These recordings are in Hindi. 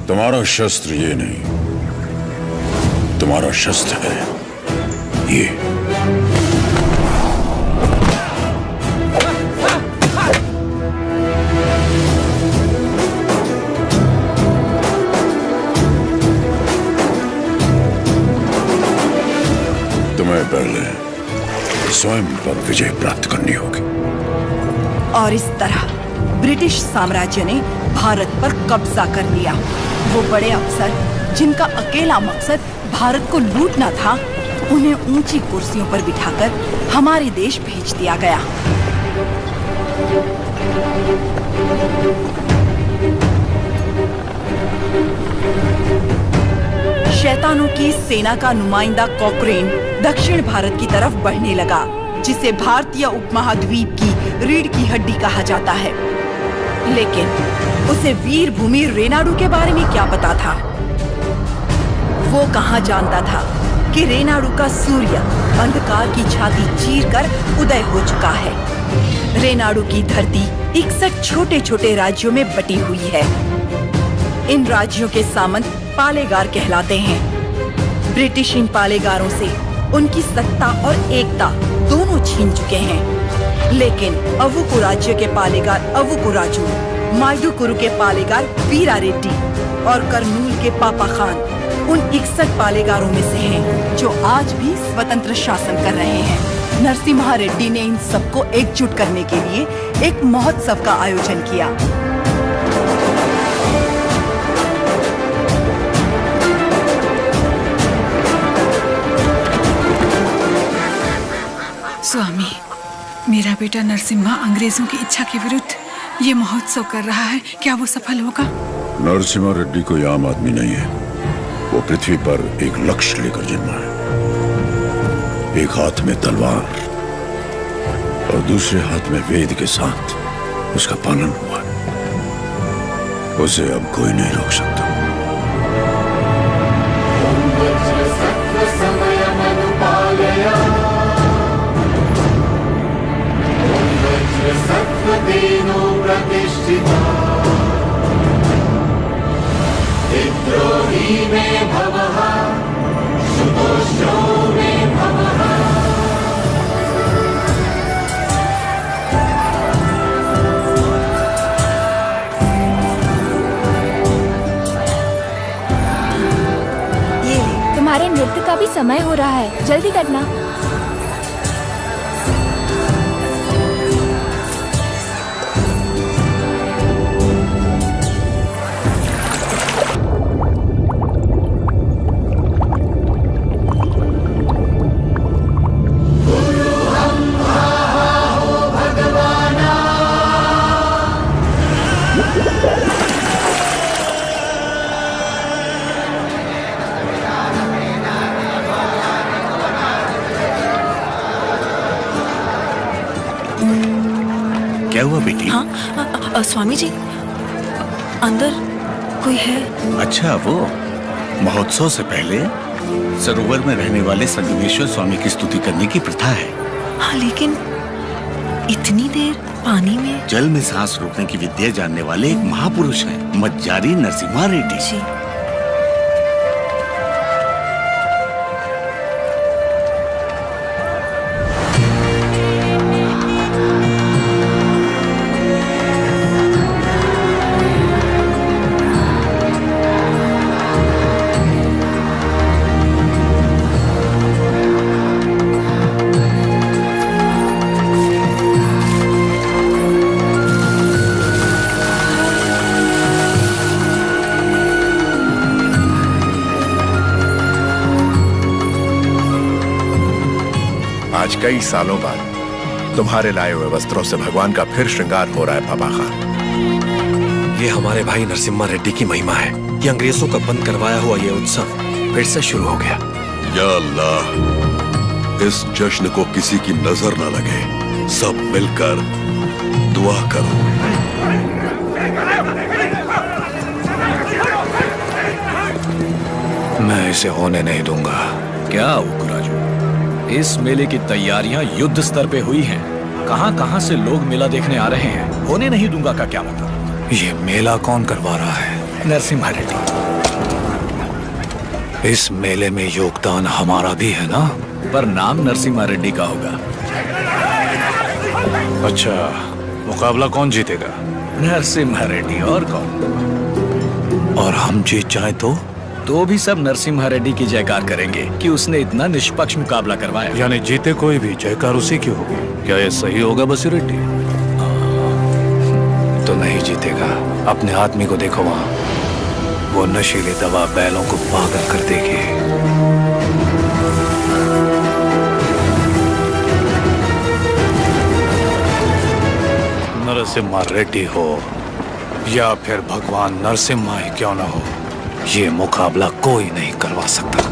तुम्हारा शस्त्र ये नहीं, तुम्हारा शस्त्र है ये। तुम्हें पहले स्वयं पर विजय प्राप्त करनी होगी। और इस तरह ब्रिटिश साम्राज्य ने भारत पर कब्जा कर लिया। वो बड़े अफसर जिनका अकेला मकसद भारत को लूटना था, उन्हें ऊंची कुर्सियों पर बिठाकर हमारे देश भेज दिया गया। शैतानों की सेना का नुमाइंदा कॉकरेन दक्षिण भारत की तरफ बढ़ने लगा, जिसे भारतीय उपमहाद्वीप की रीढ़ की हड्डी कहा जाता है। लेकिन उसे वीर भूमि रेनाडू के बारे में क्या पता था? वो कहाँ जानता था कि रेनाडू का सूर्य अंधकार की छाती चीरकर उदय हो चुका है। रेनाडू की धरती 61 छोटे छोटे राज्यों में बटी हुई है। इन राज्यों के सामंत पालेगार कहलाते हैं। ब्रिटिश इन पालेगारों से उनकी सत्ता और एकता दोनों छीन चुके हैं। लेकिन अवुकु राज्य के पालेगार अवुकु राजू, माइडुकुरु के पालेगार वीरा रेड्डी और कर्नूल के पापा खान उन 61 पालेगारों में से हैं, जो आज भी स्वतंत्र शासन कर रहे हैं। नरसिम्हा रेड्डी ने इन सबको एकजुट करने के लिए एक महोत्सव का आयोजन किया। स्वामी, मेरा बेटा नरसिम्हा अंग्रेजों की इच्छा के विरुद्ध ये महोत्सव कर रहा है, क्या वो सफल होगा? नरसिम्हा रेड्डी कोई आम आदमी नहीं है। वो पृथ्वी पर एक लक्ष्य लेकर जन्मा है। एक हाथ में तलवार और दूसरे हाथ में वेद के साथ उसका पालन हुआ है। उसे अब कोई नहीं रोक सकता। सत्वदेनो प्रतिष्ठिता विद्रोही में भवः शुतोष्णो में भवः। ये तुम्हारे नृत्य का भी समय हो रहा है, जल्दी करना। क्या हुआ बेटी? हाँ, स्वामी जी, अंदर कोई है? अच्छा, वो महोत्सव से पहले सरोवर में रहने वाले संगमेश्वर स्वामी की स्तुति करने की प्रथा है। हाँ, लेकिन इतनी देर पानी में? जल में सांस रोकने की विद्या जानने वाले एक महापुरुष हैं, मज्जारी नरसिम्हा रेड्डी जी। आज कई सालों बाद तुम्हारे लाए हुए वस्त्रों से भगवान का फिर श्रृंगार हो रहा है पापा खान। ये हमारे भाई नरसिम्हा रेड्डी की महिमा है कि अंग्रेजों का बंद करवाया हुआ ये उत्सव फिर से शुरू हो गया। या अल्लाह, इस जश्न को किसी की नजर न लगे, सब मिलकर दुआ करो। मैं इसे होने नहीं दूंगा क्या उकराजू, इस मेले की तैयारियां युद्ध स्तर पे हुई हैं। कहां-कहां से लोग मेला देखने आ रहे हैं। होने नहीं दूंगा का क्या मतलब? ये मेला कौन करवा रहा है? नरसिम्हा रेड्डी। इस मेले में योगदान हमारा भी है ना? पर नाम नरसिम्हा रेड्डी का होगा। अच्छा, मुकाबला कौन जीतेगा? नरसिम्हा रेड्डी, और कौन? और हम जीत जाए तो भी सब नरसिम्हा रेड्डी की जयकार करेंगे कि उसने इतना निष्पक्ष मुकाबला करवाया। यानी जीते कोई भी जयकार उसी की होगी। क्या ये सही होगा बसी रेड्डी? तो नहीं जीतेगा। अपने आदमी को देखो वहां, वो नशीली दवा बैलों को पागल कर देगी। नरसिम्हा रेड्डी हो या फिर भगवान नरसिम्हा ही क्यों ना हो, ये मुकाबला कोई नहीं करवा सकता।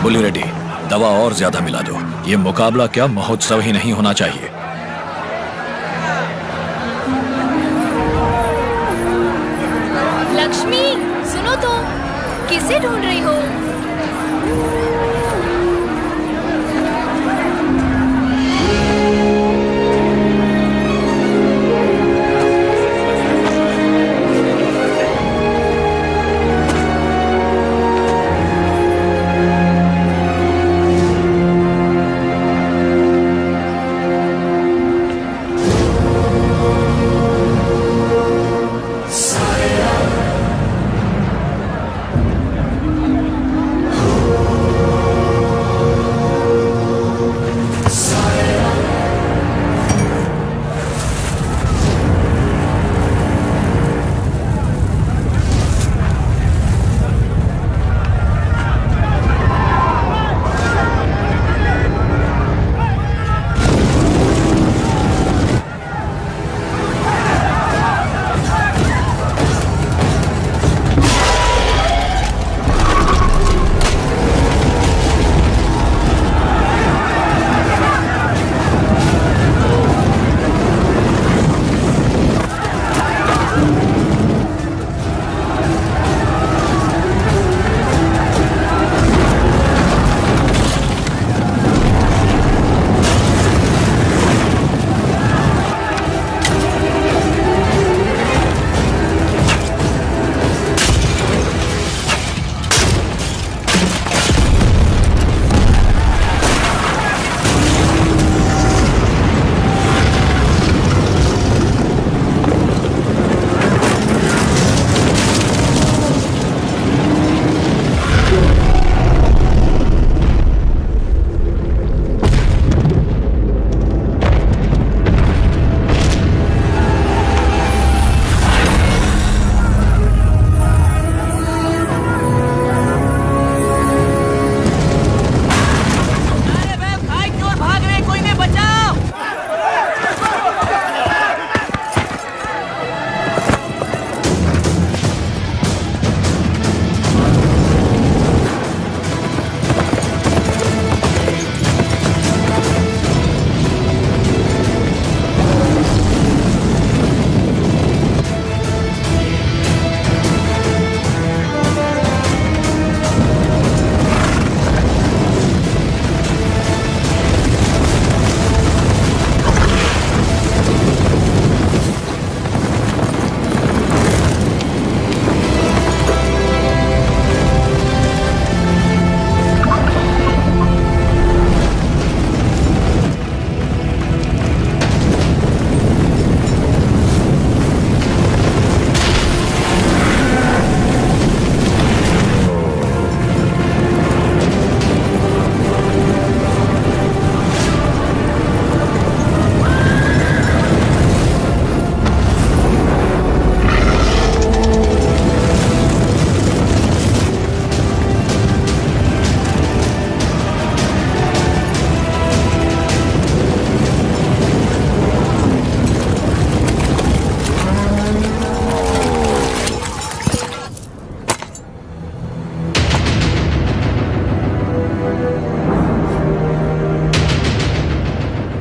बुली रेड्डी, दवा और ज्यादा मिला दो। ये मुकाबला क्या महोत्सव ही नहीं होना चाहिए। लक्ष्मी, सुनो तो, किसे ढूंढ रही हो?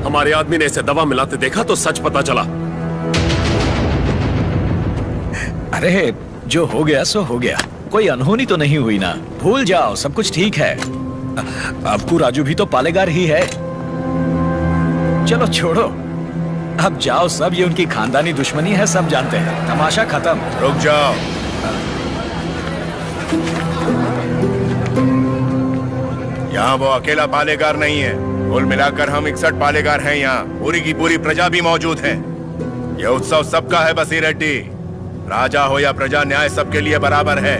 हमारे आदमी ने इसे दवा मिलाते देखा तो सच पता चला। अरे जो हो गया सो हो गया। कोई अनहोनी तो नहीं हुई ना? भूल जाओ, सब कुछ ठीक है। अवकू राजू भी तो पालेगार ही है। चलो छोड़ो, अब जाओ सब, ये उनकी खानदानी दुश्मनी है, सब जानते हैं। तमाशा खत्म। रुक जाओ। यहाँ वो अकेला पालेगार नहीं है, कुल मिलाकर हम 61 पालेगार हैं। यहाँ पूरी की पूरी प्रजा भी मौजूद है। यह उत्सव सबका है बसीर रेड्डी। राजा हो या प्रजा, न्याय सबके लिए बराबर है।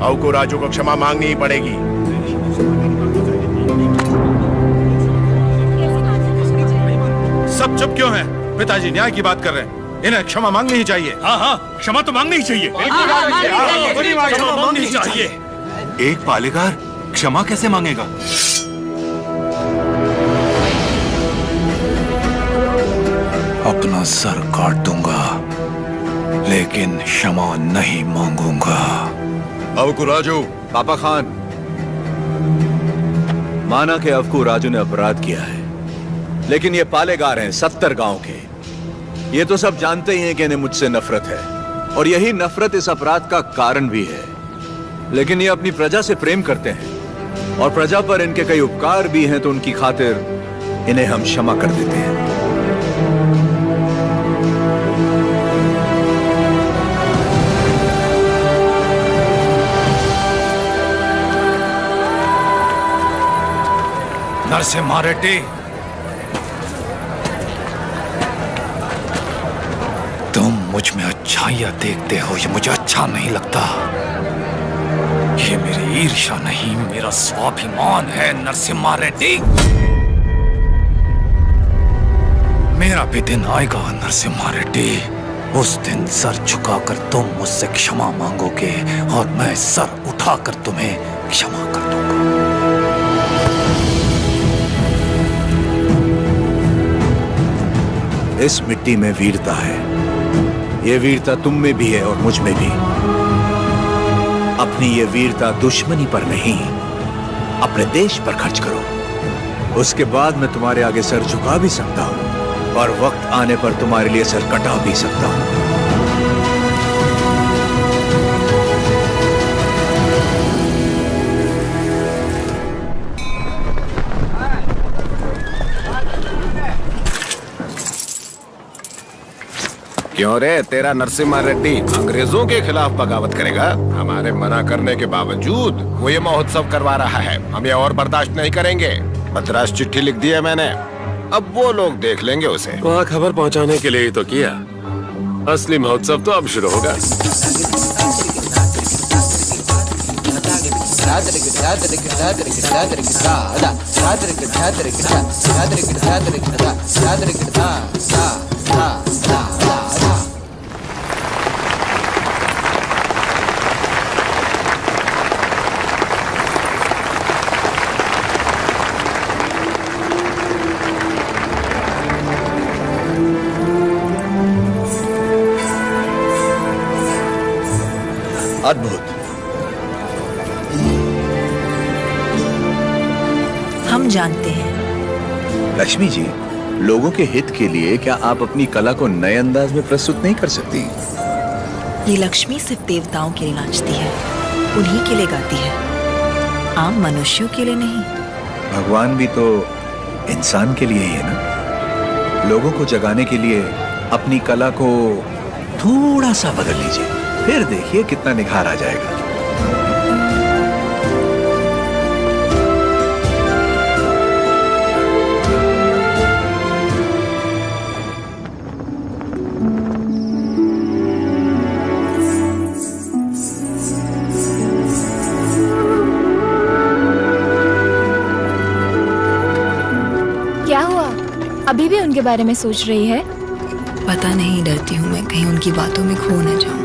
अवकू राजू को क्षमा मांगनी ही पड़ेगी। सब चुप क्यों हैं? पिताजी न्याय की बात कर रहे हैं, इन्हें क्षमा मांगनी ही चाहिए। हाँ हाँ, क्षमा तो मांगनी ही चाहिए। क्षमा मांगनी ही चाहिए। एक पालेगार क्षमा कैसे मांगेगा? अपना सर काट दूंगा, लेकिन क्षमा नहीं मांगूंगा। अवकू राजू। पापा खान, माना कि अवकू राजू ने अपराध किया है, लेकिन ये पालेगार हैं 70 गांव के। ये तो सब जानते ही हैं कि इन्हें मुझसे नफरत है, और यही नफरत इस अपराध का कारण भी है। लेकिन ये अपनी प्रजा से प्रेम करते हैं, और प्रजा पर इनके कई उपकार भी हैं, तो उनकी खातिर इन्हें हम क्षमा कर देते हैं। नरसिम्हा रेड्डी, तुम मुझ में अच्छाइयां देखते हो, ये मुझे अच्छा नहीं लगता। ये मेरी ईर्ष्या नहीं, मेरा स्वाभिमान है नरसिम्हा रेड्डी। मेरा भी दिन आएगा नरसिम्हा रेड्डी, उस दिन सर झुकाकर तुम मुझसे क्षमा मांगोगे, और मैं सर उठाकर तुम्हें क्षमा कर दूंगा। इस मिट्टी में वीरता है, ये वीरता तुम में भी है और मुझ में भी। अपनी ये वीरता दुश्मनी पर नहीं, अपने देश पर खर्च करो। उसके बाद मैं तुम्हारे आगे सर झुका भी सकता हूं, और वक्त आने पर तुम्हारे लिए सर कटा भी सकता हूं। क्यों रे, तेरा नरसिम्हा रेड्डी अंग्रेजों के खिलाफ बगावत करेगा? हमारे मना करने के बावजूद वो ये महोत्सव करवा रहा है। हम ये और बर्दाश्त नहीं करेंगे। मद्रास चिट्ठी लिख दी है मैंने, अब वो लोग देख लेंगे उसे। वहाँ खबर पहुँचाने के लिए ही तो किया। असली महोत्सव तो अब शुरू होगा। अद्भुत। हम जानते हैं। लक्ष्मी जी, लोगों के हित के लिए क्या आप अपनी कला को नए अंदाज में प्रस्तुत नहीं कर सकती? ये लक्ष्मी सिर्फ देवताओं के लिए नाचती है, उन्हीं के लिए गाती है, आम मनुष्यों के लिए नहीं। भगवान भी तो इंसान के लिए ही है ना। लोगों को जगाने के लिए अपनी कला को थोड़ा सा बदल लीजिए, फिर देखिए कितना निखार आ जाएगा। क्या हुआ? अभी भी उनके बारे में सोच रही है? पता नहीं, डरती हूँ मैं कहीं उनकी बातों में खो न जाऊं।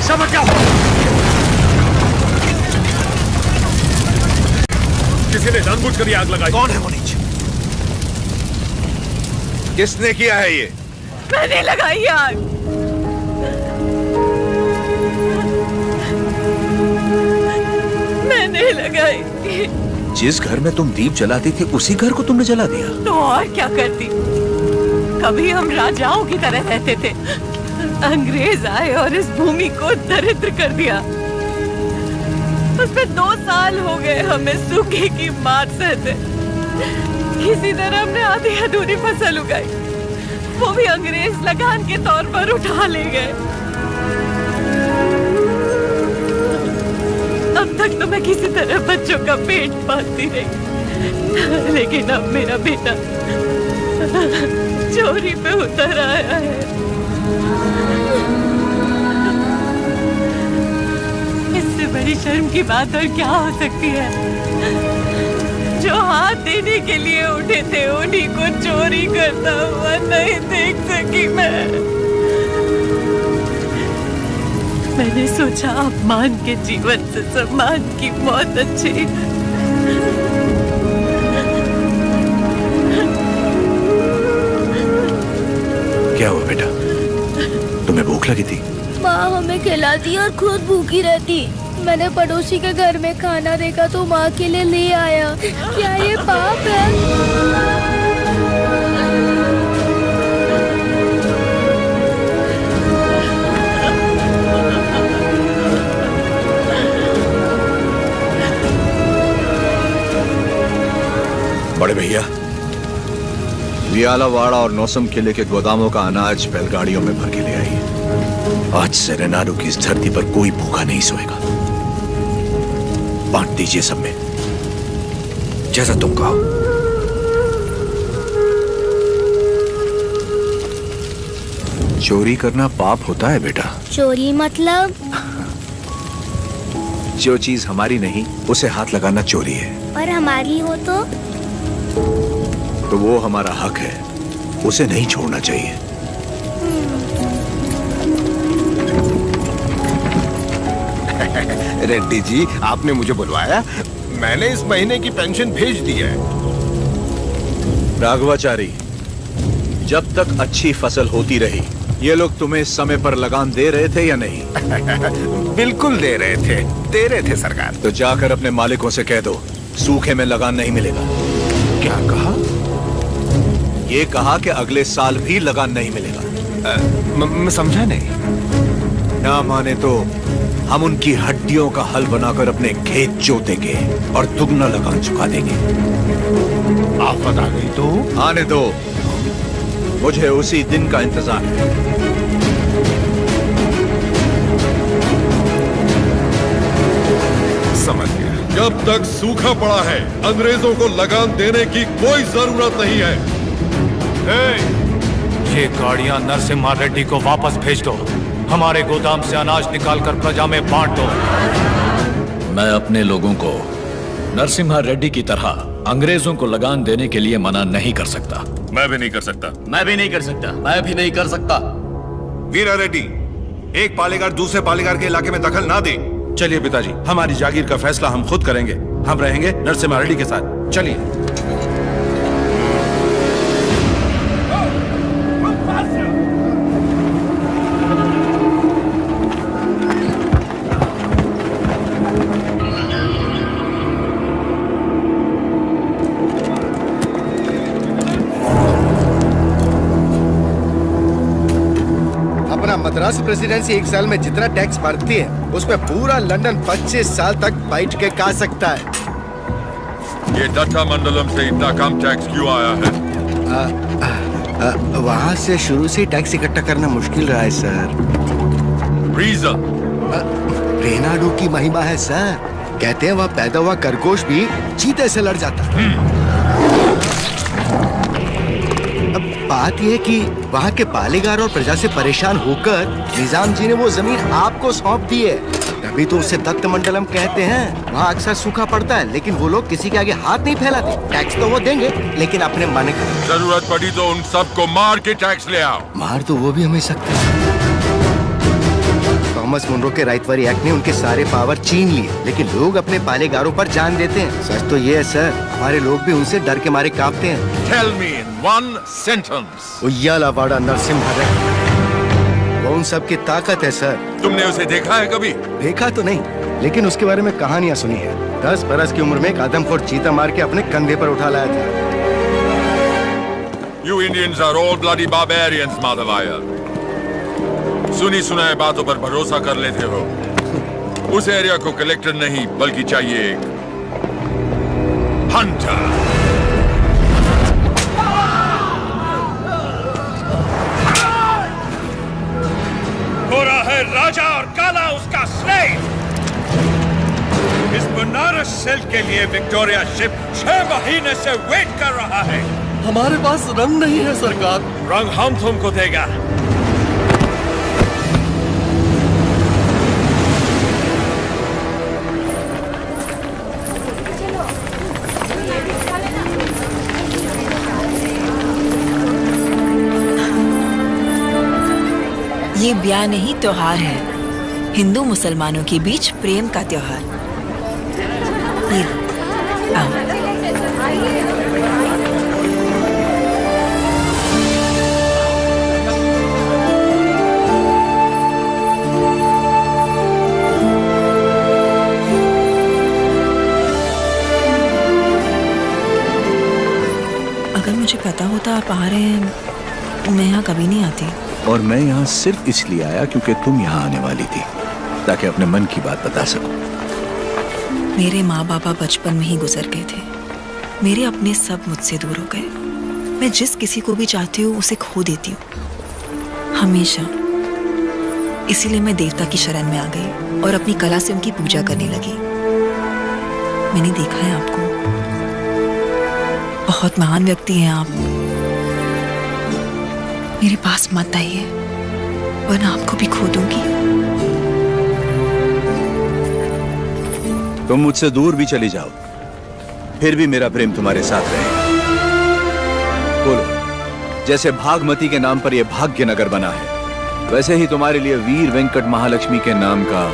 सब हट जाओ। किसी ने जानबूझकर ये आग लगाई। कौन है वो नीच? किसने किया है ये? मैंने लगाई आग। मैंने लगाई। जिस घर में तुम दीप जलाती थी उसी घर को तुमने जला दिया? तो और क्या करती? कभी हम राजाओं की तरह रहते थे, अंग्रेज आए और इस भूमि को दरिद्र कर दिया। उसमें 2 साल हो गए हमें सूखे की मार सहते। किसी तरह हमने आधी अधूरी फसल उगाई, वो भी अंग्रेज लगान के तौर पर उठा ले गए। अब तक तो मैं किसी तरह बच्चों का पेट पालती रही, लेकिन अब मेरा बेटा चोरी पे उतर आया है। इससे बड़ी शर्म की बात और क्या हो सकती है? जो हाथ देने के लिए उठे थे उन्हीं को चोरी करता हुआ नहीं देख सकी मैं। मैंने सोचा अपमान के जीवन से सम्मान की मौत अच्छी। क्या हुआ बेटा? तुम्हें भूख लगी थी? माँ हमें खिलाती और खुद भूखी रहती। मैंने पड़ोसी के घर में खाना देखा तो माँ के लिए ले आया। क्या ये पाप है? बड़े भैया, वियालावाड़ा और नौसम किले के गोदामों का अनाज बैलगाड़ियों में भर के ले आई। आज से रेनाडू की इस धरती पर कोई भूखा नहीं सोएगा। बांट दीजिए सब में, जैसा तुम कहो। चोरी करना पाप होता है बेटा। चोरी मतलब? जो चीज हमारी नहीं उसे हाथ लगाना चोरी है। और हमारी हो तो वो हमारा हक है, उसे नहीं छोड़ना चाहिए। रेड्डी जी, आपने मुझे बुलवाया? मैंने इस महीने की पेंशन भेज दी है। राघवाचारी, जब तक अच्छी फसल होती रही, ये लोग तुम्हें समय पर लगान दे रहे थे या नहीं? बिल्कुल दे रहे थे सरकार। तो जाकर अपने मालिकों से कह दो, सूखे में लगान नहीं मिलेगा। क्या कहा? ये कहा कि अगले साल भी लगान नहीं मिलेगा। मैं समझा नहीं। ना माने तो हम उनकी हड्डियों का हल बनाकर अपने खेत जोतेंगे और दुगना लगान चुका देंगे। आफत आ गई तो? आने दो, मुझे उसी दिन का इंतजार है। समझ गया। जब तक सूखा पड़ा है, अंग्रेजों को लगान देने की कोई जरूरत नहीं है। ये गाड़ियां नरसिम्हा रेड्डी को वापस भेज दो। हमारे गोदाम से अनाज निकालकर प्रजा में बांट दो। मैं अपने लोगों को नरसिम्हा रेड्डी की तरह अंग्रेजों को लगान देने के लिए मना नहीं कर सकता। मैं भी नहीं कर सकता। मैं भी नहीं कर सकता। मैं भी नहीं कर सकता। वीरा रेड्डी, एक पालेगार दूसरे पालेगार के इलाके में दखल ना दे। चलिए पिताजी, हमारी जागीर का फैसला हम खुद करेंगे। हम रहेंगे नरसिम्हा रेड्डी के साथ। चलिए। मद्रास प्रेसिडेंसी एक साल में जितना टैक्स भरती है उसमें पूरा लंदन 25 साल तक बैठ के खा सकता है। ये डट्टा मंडलम से इतना कम टैक्स क्यों आया है? वहाँ से शुरू से टैक्स इकट्ठा करना मुश्किल रहा है सर। रीजन? रेनाडू की महिमा है सर। कहते हैं वह पैदा हुआ खरगोश भी चीते से लड़ जाता है। अब बात यह कि वहाँ के पालेगार और प्रजा से परेशान होकर निजाम जी ने वो जमीन आपको सौंप दी है। तभी तो उसे दत्त मंडलम कहते हैं। वहाँ अक्सर सूखा पड़ता है लेकिन वो लोग किसी के आगे हाथ नहीं फैलाते। टैक्स तो वो देंगे लेकिन अपने मन का। जरूरत पड़ी तो उन सबको मार के टैक्स ले आओ। मार तो वो भी हमें सकते हैं। थॉमस मुनरो के राइटवरी एक्ट ने उनके सारे पावर छीन लिए, लेकिन लोग अपने पालेगारों पर जान देते हैं। सच तो ये है सर, हमारे लोग भी उनसे डर के मारे कांपते हैं। Tell me in one sentence. उయ్యాలవాడ Narasimha Reddy, वो उन सब की ताकत है सर। तुमने उसे देखा है कभी? देखा तो नहीं, लेकिन उसके बारे में कहानियां सुनी है। 10 बरस की उम्र में एक आदमखोर चीता मार के अपने कंधे पर उठा लाया था। You Indians are all bloody barbarians, Madhavaya. सुनी सुनाए बातों पर भरोसा कर लेते हो। उस एरिया को कलेक्टर नहीं बल्कि चाहिए एक हंटर। गोरा है राजा और काला उसका स्लेव। इस बनारस सेल के लिए विक्टोरिया शिप 6 महीने से वेट कर रहा है। हमारे पास रंग नहीं है सरकार। रंग हम तुमको देगा। ये ब्याह नहीं त्योहार है, हिंदू मुसलमानों के बीच प्रेम का त्योहार। ये आओ। अगर मुझे पता होता आप आ रहे हैं, मैं यहाँ कभी नहीं आती। और मैं यहाँ सिर्फ इसलिए आया क्योंकि तुम यहाँ आने वाली थी, ताकि अपने मन की बात बता सकूं। मेरे माँ बाबा बचपन में ही गुजर गए थे। मेरे अपने सब मुझसे दूर हो गए। मैं जिस किसी को भी चाहती हूँ उसे खो देती हूँ, हमेशा। इसीलिए मैं देवता की शरण में आ गई और अपनी कला से उनकी पूजा करने लगी। मैंने देखा है आपको, बहुत महान व्यक्ति हैं आप। मेरे पास मत आइए, वरना आपको भी खो दूंगी। तुम मुझसे दूर भी चली जाओ, फिर भी मेरा प्रेम तुम्हारे साथ रहेगा। बोलो, जैसे भागमती के नाम पर यह भाग्य नगर बना है, वैसे ही तुम्हारे लिए वीर वेंकट महालक्ष्मी के नाम का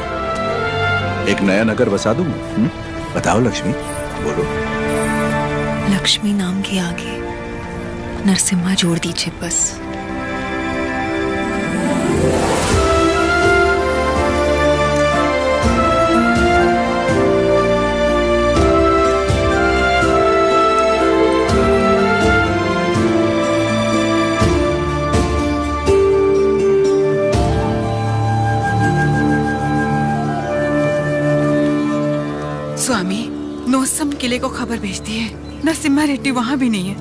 एक नया नगर बसा दूं। बताओ लक्ष्मी, बोलो। लक्ष्मी नाम के आगे नरसिम्हा जोड़ दीजिए बस। स्वामी, नोसम किले को खबर भेजती है, नरसिम्हा रेड्डी वहाँ भी नहीं है।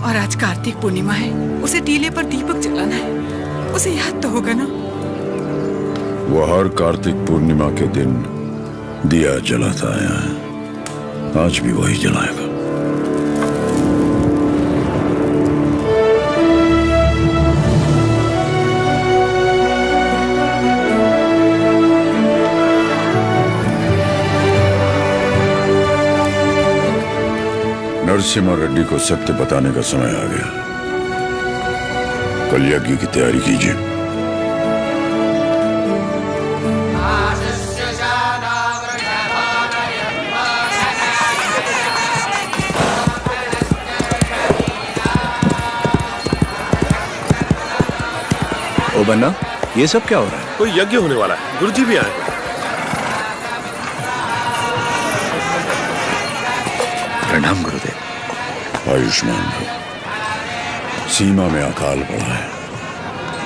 और आज कार्तिक पूर्णिमा है, उसे टीले पर दीपक जलाना है। उसे याद तो होगा ना? वो हर कार्तिक पूर्णिमा के दिन दिया जलाता आया है, आज भी वही जलाएगा। नरसिम्हा रेड्डी को सत्य बताने का समय आ गया। कल यज्ञ की तैयारी कीजिए। ओ बन्ना, ये सब क्या हो रहा है? कोई यज्ञ होने वाला है, गुरुजी भी आए। प्रणाम गुरुदेव। आयुष्मान भव। सीमा में अकाल पड़ा है,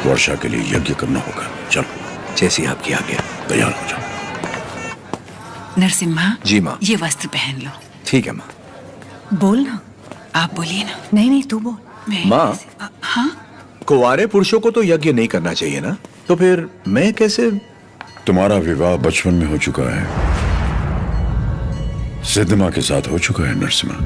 वर्षा के लिए यज्ञ करना होगा। चलो, जैसी आपकी आज्ञा। तैयार हो जाओ। नरसिम्हा जी माँ। ये वस्त्र पहन लो। ठीक है माँ। बोल ना, आप बोलिए ना। नहीं तू बोल। माँ, हाँ? कुंवारे पुरुषों को तो यज्ञ नहीं करना चाहिए ना, तो फिर मैं कैसे? तुम्हारा विवाह बचपन में हो चुका है, सिद्धमा के साथ हो चुका है नरसिम्हा।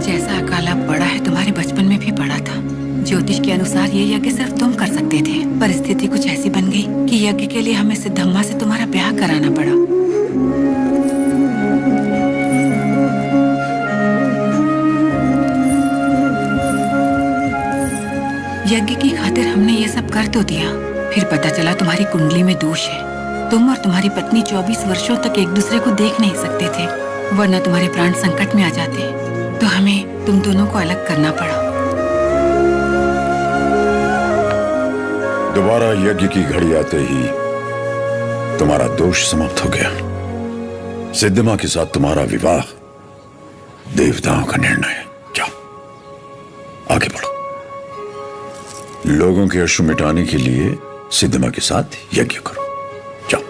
जैसा अकाला पड़ा है तुम्हारे बचपन में भी पड़ा था। ज्योतिष के अनुसार ये यज्ञ सिर्फ तुम कर सकते थे, परिस्थिति कुछ ऐसी बन गई कि यज्ञ के लिए हमें सिद्धम्मा से तुम्हारा ब्याह कराना पड़ा। यज्ञ की खातिर हमने ये सब कर तो दिया, फिर पता चला तुम्हारी कुंडली में दोष है। तुम और तुम्हारी पत्नी 24 वर्षों तक एक दूसरे को देख नहीं सकते थे, वरना तुम्हारे प्राण संकट में आ जाते। तो हमें तुम दोनों को अलग करना पड़ा। दोबारा यज्ञ की घड़ी आते ही तुम्हारा दोष समाप्त हो गया। सिद्धिमा के साथ तुम्हारा विवाह देवताओं का निर्णय है। जाओ आगे बढ़ो। लोगों के अश्रु मिटाने के लिए सिद्धिमा के साथ यज्ञ करो। जाओ।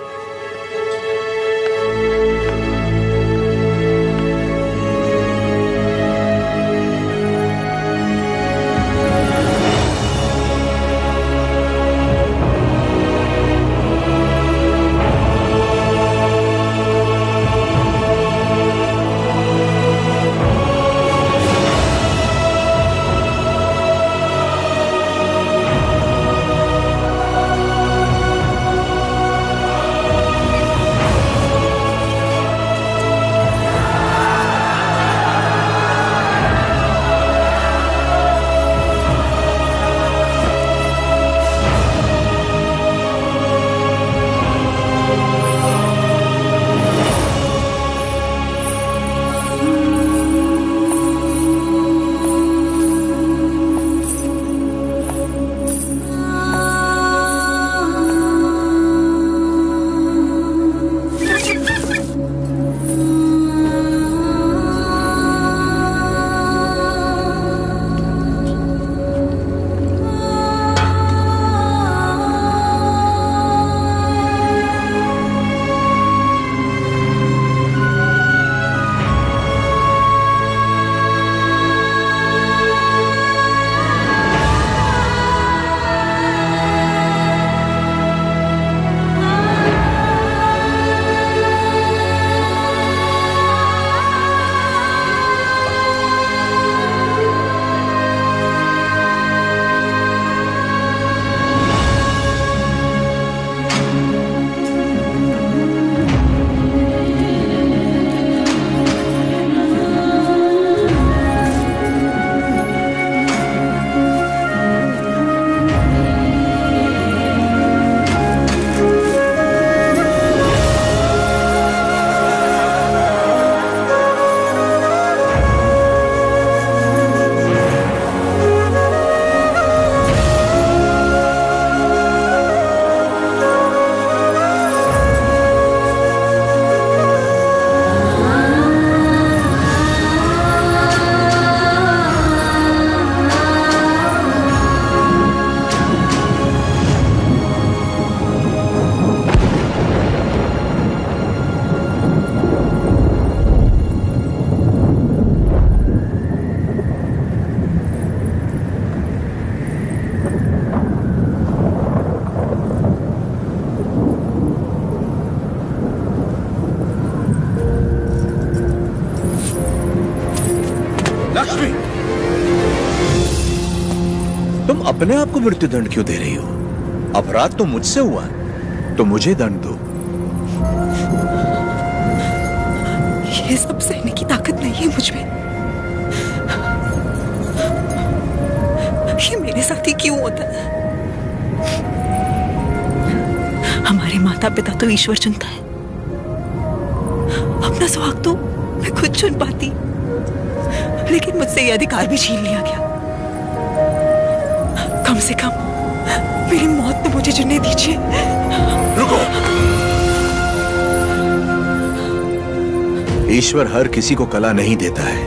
तुम अपने आप को मृत्युदंड क्यों दे रही हो? अपराध तो मुझसे हुआ, तो मुझे दंड दो। ये सब सहने की ताकत नहीं है मुझ में। ये मेरे साथ ही क्यों होता है? हमारे माता पिता तो ईश्वर चुनता है, अपना सुहाग तो मैं खुद चुन पाती, लेकिन मुझसे ये अधिकार भी छीन लिया गया। कम से कम मेरी मौत तो मुझे चुनने दीजिए। रुको। ईश्वर हर किसी को कला नहीं देता है,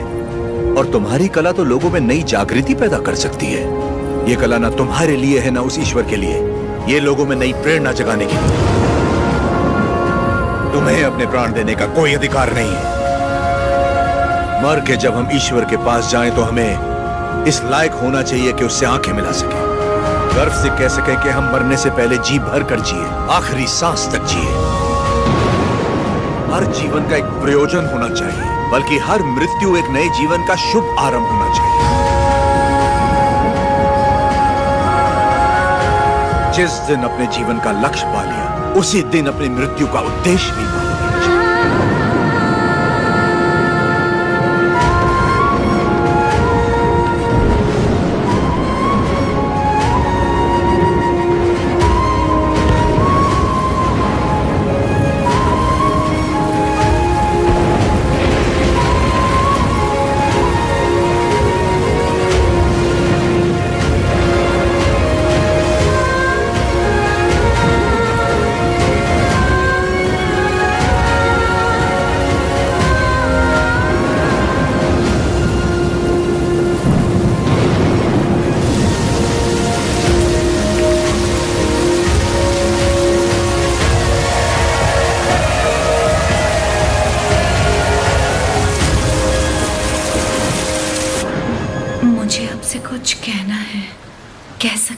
और तुम्हारी कला तो लोगों में नई जागृति पैदा कर सकती है। ये कला ना तुम्हारे लिए है ना उस ईश्वर के लिए, ये लोगों में नई प्रेरणा जगाने के लिए। तुम्हें अपने प्राण देने का कोई अधिकार नहीं है। मर के जब हम ईश्वर के पास जाएं तो हमें इस लायक होना चाहिए कि उससे आंखें मिला सके, गर्व से कह सके कि हम मरने से पहले जी भर कर जिए, आखिरी सांस तक जिए। हर जीवन का एक प्रयोजन होना चाहिए, बल्कि हर मृत्यु एक नए जीवन का शुभ आरंभ होना चाहिए। जिस दिन अपने जीवन का लक्ष्य पा लिया, उसी दिन अपनी मृत्यु का उद्देश्य भी पा लिया।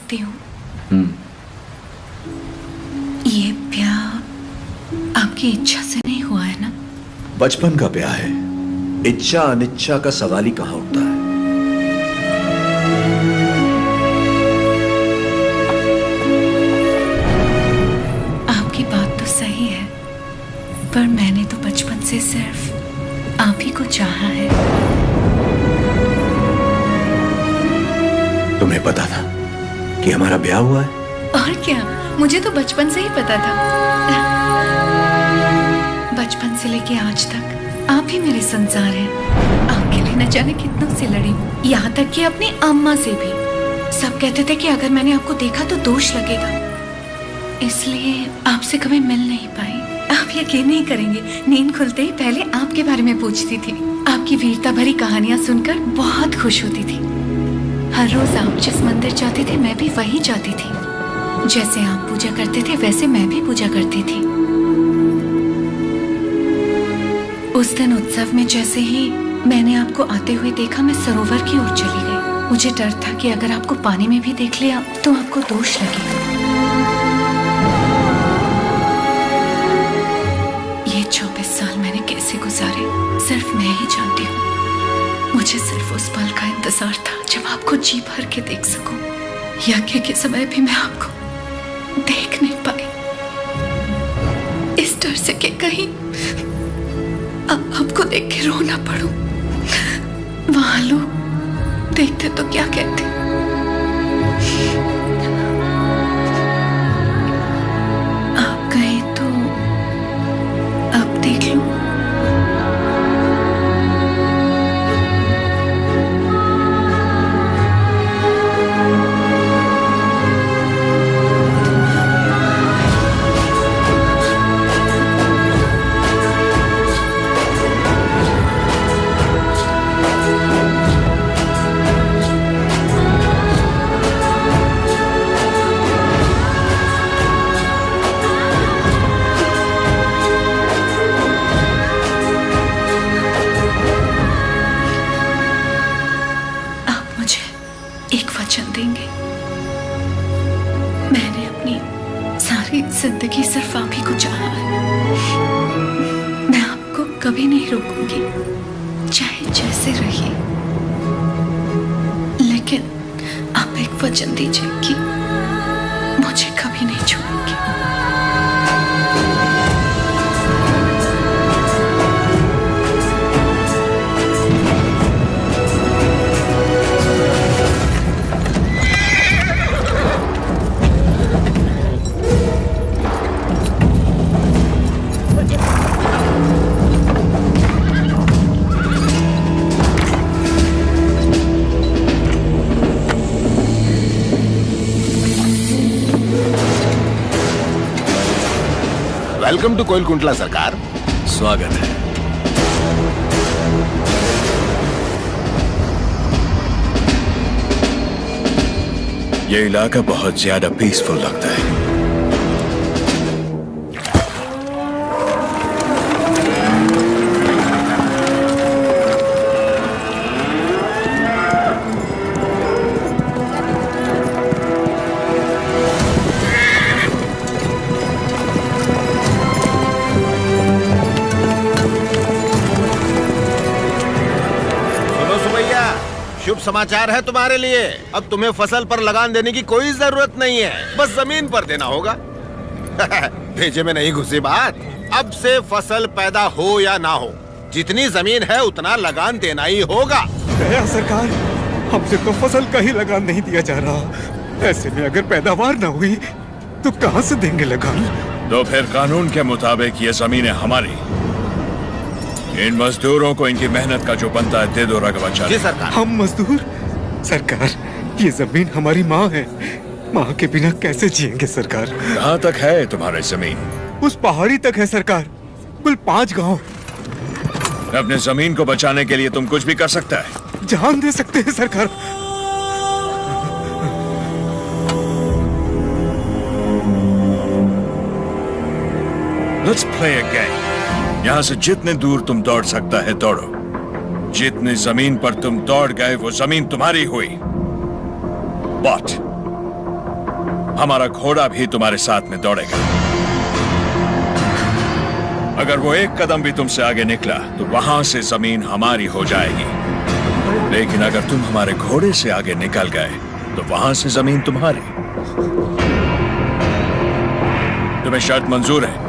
सकती हूँ? ये ब्याह आपकी इच्छा से नहीं हुआ है ना? बचपन का ब्याह है, इच्छा अनिच्छा का सवाल ही कहां उठता है। आपकी बात तो सही है, पर मैंने तो बचपन से सिर्फ आप ही को चाहा है। तुम्हें पता था कि हमारा ब्याह हुआ है? और क्या, मुझे तो बचपन से ही पता था। बचपन से लेके आज तक आप ही मेरे संसार हैं। आपके लिए न जाने कितनों से लड़ी हूँ, यहाँ तक कि अपनी अम्मा से भी। सब कहते थे कि अगर मैंने आपको देखा तो दोष लगेगा, इसलिए आपसे कभी मिल नहीं पाई। आप यकीन नहीं करेंगे, नींद खुलते ही पहले आपके बारे में पूछती थी। आपकी वीरता भरी कहानियां सुनकर बहुत खुश होती थी। हर रोज आप जिस मंदिर जाते थे मैं भी वहीं जाती थी। जैसे आप पूजा करते थे वैसे मैं भी पूजा करती थी। उस दिन उत्सव में जैसे ही मैंने आपको आते हुए देखा, मैं सरोवर की ओर चली गई। मुझे डर था कि अगर आपको पानी में भी देख लिया तो आपको दोष लगेगा। ये 24 साल मैंने कैसे गुजारे सिर्फ मैं ही जानती हूँ। मुझे सिर्फ उस पल का इंतजार था जब आपको जी भर के देख सकूं। यज्ञ के समय भी मैं आपको देख नहीं पाई, इस डर से कि कहीं आपको देख के रो ना पड़ूं। वहां लोग देखते तो क्या कहते। आप गए तो आप देख लो। जिंदगी सिर्फ आप ही को चाहा है। मैं आपको कभी नहीं रोकूंगी, चाहे जैसे रहिए, लेकिन आप एक वचन दीजिए कि मुझे कभी नहीं छोड़ेंगे। वेलकम टू कोइलकुंटला सरकार। स्वागत है। ये इलाका बहुत ज्यादा पीसफुल लगता है। शुभ समाचार है तुम्हारे लिए। अब तुम्हें फसल पर लगान देने की कोई जरूरत नहीं है, बस जमीन पर देना होगा। भेजे में नहीं घुसी बात। अब से फसल पैदा हो या ना हो, जितनी जमीन है उतना लगान देना ही होगा। दया सरकार, हमसे तो फसल का ही लगान नहीं दिया जा रहा। ऐसे में अगर पैदावार ना हुई तो कहां से देंगे लगान? तो फिर कानून के मुताबिक ये जमीन है हमारी। इन मजदूरों को इनकी मेहनत का जो बनता है दे दो रघुवंश। जी सरकार। हम मजदूर? सरकार, ये जमीन हमारी माँ है। माँ के बिना कैसे जिएंगे सरकार? कहाँ तक है तुम्हारी जमीन? उस पहाड़ी तक है सरकार, कुल 5 गांव। अपने जमीन को बचाने के लिए तुम कुछ भी कर सकता है। जान दे सकते हैं सरकार। Let's play a game. यहाँ से जितने दूर तुम दौड़ सकता है दौड़ो। जितनी जमीन पर तुम दौड़ गए वो जमीन तुम्हारी हुई। But हमारा घोड़ा भी तुम्हारे साथ में दौड़ेगा। अगर वो एक कदम भी तुमसे आगे निकला तो वहां से जमीन हमारी हो जाएगी, लेकिन अगर तुम हमारे घोड़े से आगे निकल गए तो वहां से जमीन तुम्हारी। तुम्हें शर्त मंजूर है?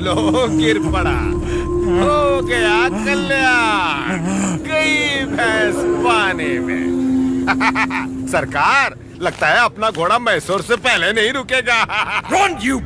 लो गिर पड़ा, हो गया कल्याण, गई भैंस पानी में। सरकार, लगता है अपना घोड़ा मैसूर से पहले नहीं रुकेगा। Run, you!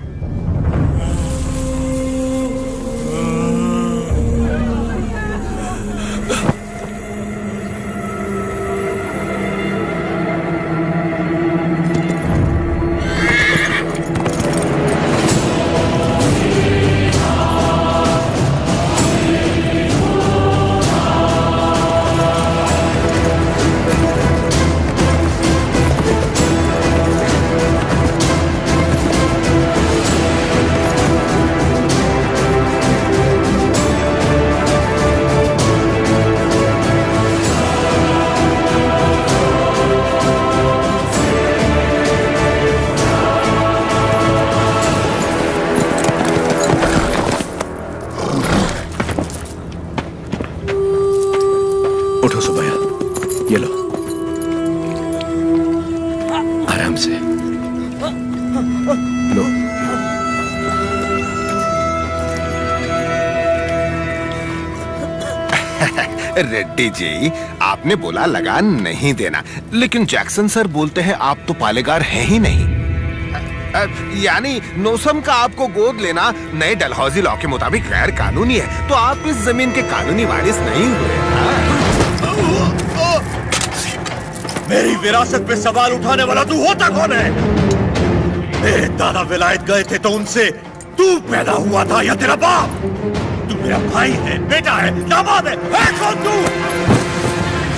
उठो सुबैया, ये लो, आराम से लो। रेड्डी जी, आपने बोला लगान नहीं देना, लेकिन जैक्सन सर बोलते हैं आप तो पालेगार हैं ही नहीं। यानी नोसम का आपको गोद लेना नए डलहौजी लॉ के मुताबिक गैर कानूनी है, तो आप इस जमीन के कानूनी वारिस नहीं हुए। मेरी विरासत पे सवाल उठाने वाला तू होता कौन है? मेरे दादा विलायत गए थे तो उनसे तू पैदा हुआ था या तेरा बाप? तू मेरा भाई है, बेटा है, दामाद है कौन तू?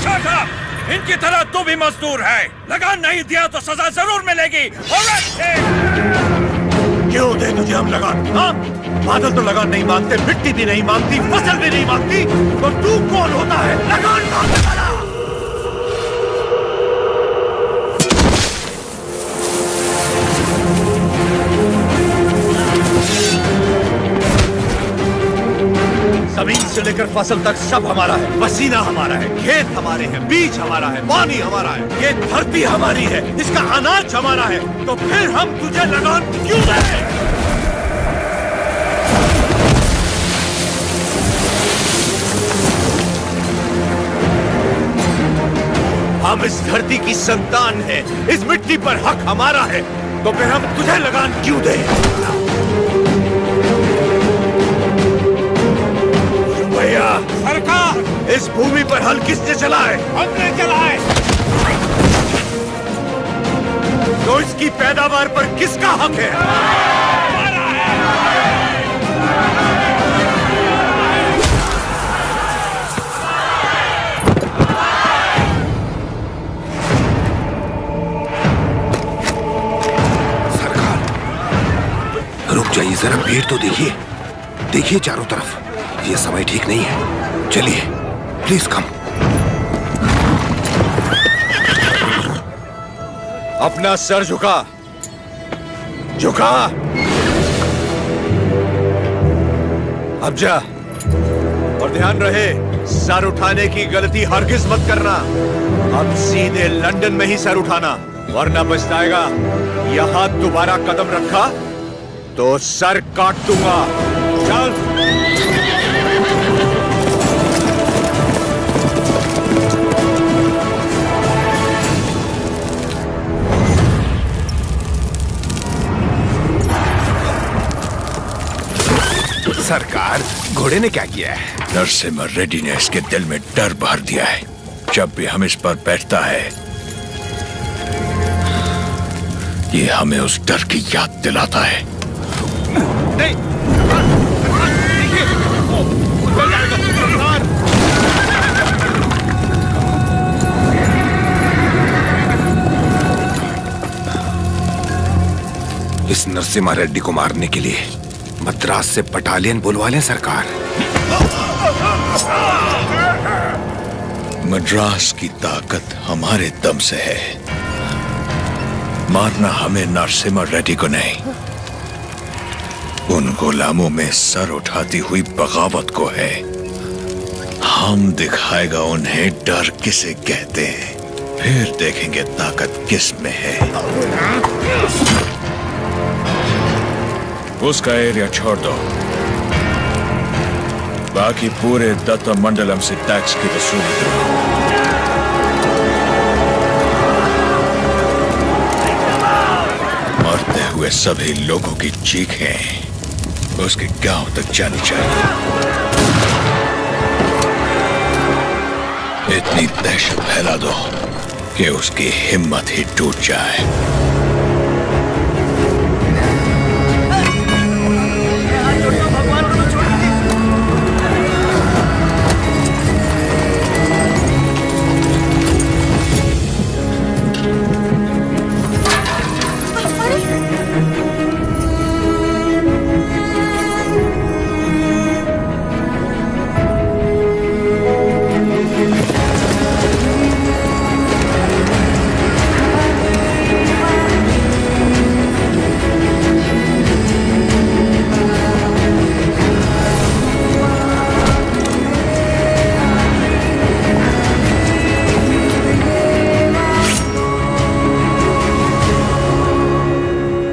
Shut up! इनकी तरह तू भी मजदूर है। लगान नहीं दिया तो सजा जरूर मिलेगी। क्यों दे तुझे हम लगान? हाँ? बादल तो लगान नहीं मांगते, मिट्टी भी नहीं मांगती, फसल भी नहीं मांगती, तो तू कौन होता है लगान मांगने वाला? जमीन से लेकर फसल तक सब हमारा है, पसीना हमारा है, खेत हमारे हैं, बीज हमारा है, पानी हमारा है, ये धरती हमारी है, इसका अनाज हमारा है, तो फिर हम तुझे लगान क्यों दें? हम इस धरती की संतान हैं, इस मिट्टी पर हक हमारा है, तो फिर हम तुझे लगान क्यों दें? सरकार, इस भूमि पर हल किसने चलाए? हमने चलाए। तो इसकी पैदावार पर किसका हक है? हमारा है। सरकार, रुक जाइए जरा, भीड़ तो देखिए, देखिए चारों तरफ, ये समय ठीक नहीं है। चलिए, प्लीज कम। अपना सर झुका, झुका। अब जा, और ध्यान रहे सर उठाने की गलती हरगिज मत करना। अब सीधे लंदन में ही सर उठाना, वरना पछताएगा। यहां दोबारा कदम रखा तो सर काट दूंगा। चल। सरकार, घोड़े ने क्या किया है? नरसिम्हा रेड्डी ने इसके दिल में डर भर दिया है। जब भी हम इस पर बैठता है, ये हमें उस डर की याद दिलाता है। नहीं, इस नरसिम्हा रेड्डी को मारने के लिए मद्रास से बटालियन बुलवा लें सरकार। मद्रास की ताकत हमारे दम से है। मारना हमें नरसिम्हा रेड्डी को नहीं, उन गुलामों में सर उठाती हुई बगावत को है। हम दिखाएगा उन्हें डर किसे कहते हैं, फिर देखेंगे ताकत किस में है। उसका एरिया छोड़ दो, बाकी पूरे दत्ता मंडलम से टैक्स की वसूली करो। मरते हुए सभी लोगों की चीखें उसके गांव तक जानी चाहिए। इतनी दहशत फैला दो कि उसकी हिम्मत ही टूट जाए।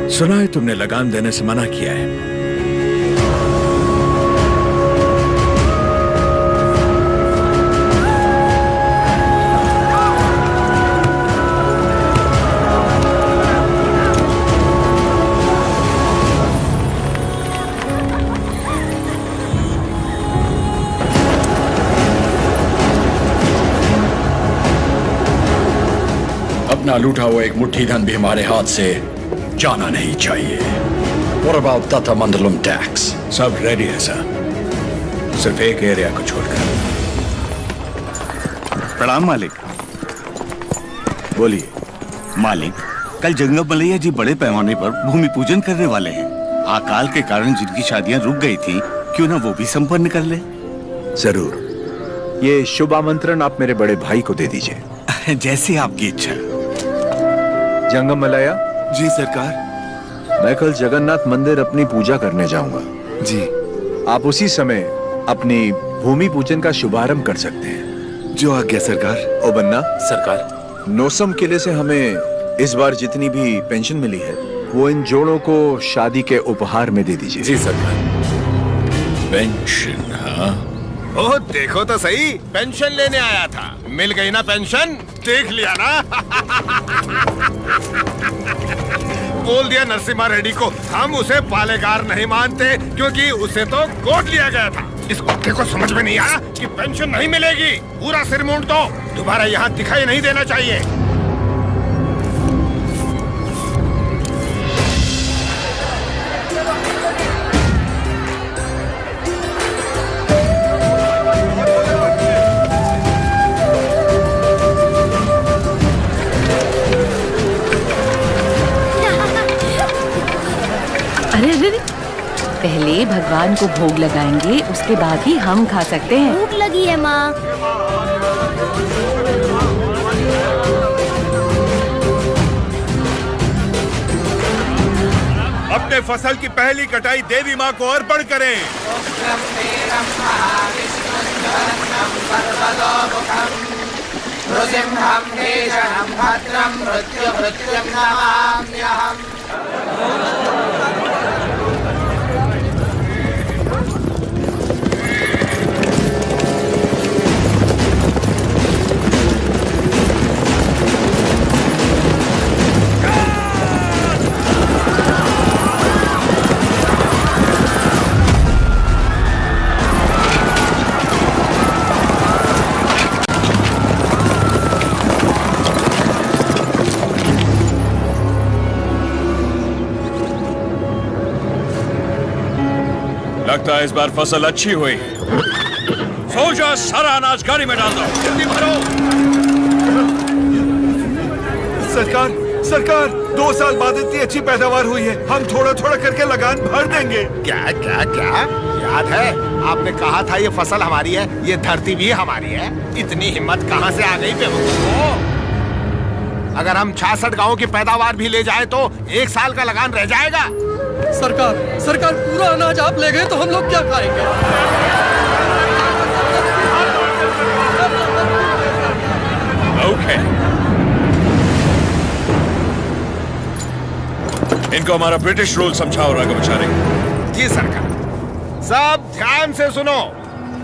सुना है तुमने लगान देने से मना किया है। अपना लूटा हुआ एक मुट्ठी धन भी हमारे हाथ से जाना नहीं चाहिए। What about Tata Mandalam tax? सब रेडी है सर, सिर्फ एक एरिया को छोड़कर। प्रणाम मालिक। बोलिए। मालिक, कल जंगम मलैया जी बड़े पैमाने पर भूमि पूजन करने वाले हैं। अकाल के कारण जिनकी शादियां रुक गई थी, क्यों ना वो भी संपन्न कर ले। जरूर, ये शुभ आमंत्रण आप मेरे बड़े भाई को दे दीजिए। जैसे आपकी इच्छा। जंगम मलैया जी सरकार। मैं कल जगन्नाथ मंदिर अपनी पूजा करने जाऊंगा। जी। आप उसी समय अपनी भूमि पूजन का शुभारंभ कर सकते हैं। जो आज्ञा सरकार। ओ बन्ना सरकार, नोसम किले से हमें इस बार जितनी भी पेंशन मिली है वो इन जोड़ों को शादी के उपहार में दे दीजिए। जी सरकार। पेंशन? हाँ, ओ देखो तो सही, पेंशन लेने आया था, मिल गई ना पेंशन। देख लिया ना। बोल दिया नरसिम्हा रेड्डी को, हम उसे पालेगार नहीं मानते क्योंकि उसे तो गोद लिया गया था। इस कुत्ते को समझ में नहीं आया कि पेंशन नहीं मिलेगी। पूरा सिर मूंड दो, दोबारा यहाँ दिखाई नहीं देना चाहिए। पहले भगवान को भोग लगाएंगे, उसके बाद ही हम खा सकते हैं। भूख लगी है माँ। अपने फसल की पहली कटाई देवी माँ को अर्पण करें। लगता है इस बार फसल अच्छी हुई। सोजा सारा अनाज गाड़ी में डाल दो, जल्दी भरो। सरकार सरकार 2 साल बाद इतनी अच्छी पैदावार हुई है, हम थोड़ा थोड़ा करके लगान भर देंगे। क्या क्या क्या याद है आपने कहा था ये फसल हमारी है, ये धरती भी हमारी है। इतनी हिम्मत कहाँ से आ गई बेवकूफ को? अगर हम 66 गांवों की पैदावार भी ले जाए तो 1 साल का लगान रह जाएगा। सरकार पूरा अनाज आप ले गए तो हम लोग क्या खाएंगे? ओके, इनको हमारा ब्रिटिश रूल समझाओ राघवाचारी। जी सरकार। सब ध्यान से सुनो,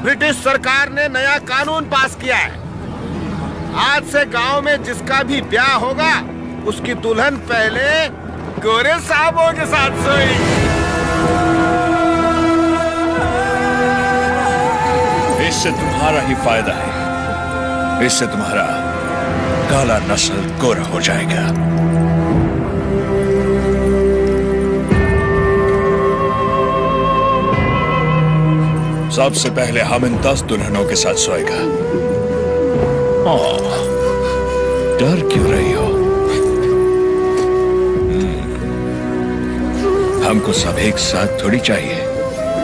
ब्रिटिश सरकार ने नया कानून पास किया है। आज से गांव में जिसका भी ब्याह होगा उसकी दुल्हन पहले गोरे साहबों के साथ सोएगी। इससे तुम्हारा ही फायदा है, इससे तुम्हारा काला नस्ल गोरा हो जाएगा। सबसे पहले हम इन 10 दुल्हनों के साथ सोएगा। डर क्यों रही हो? हमको सब एक साथ थोड़ी चाहिए,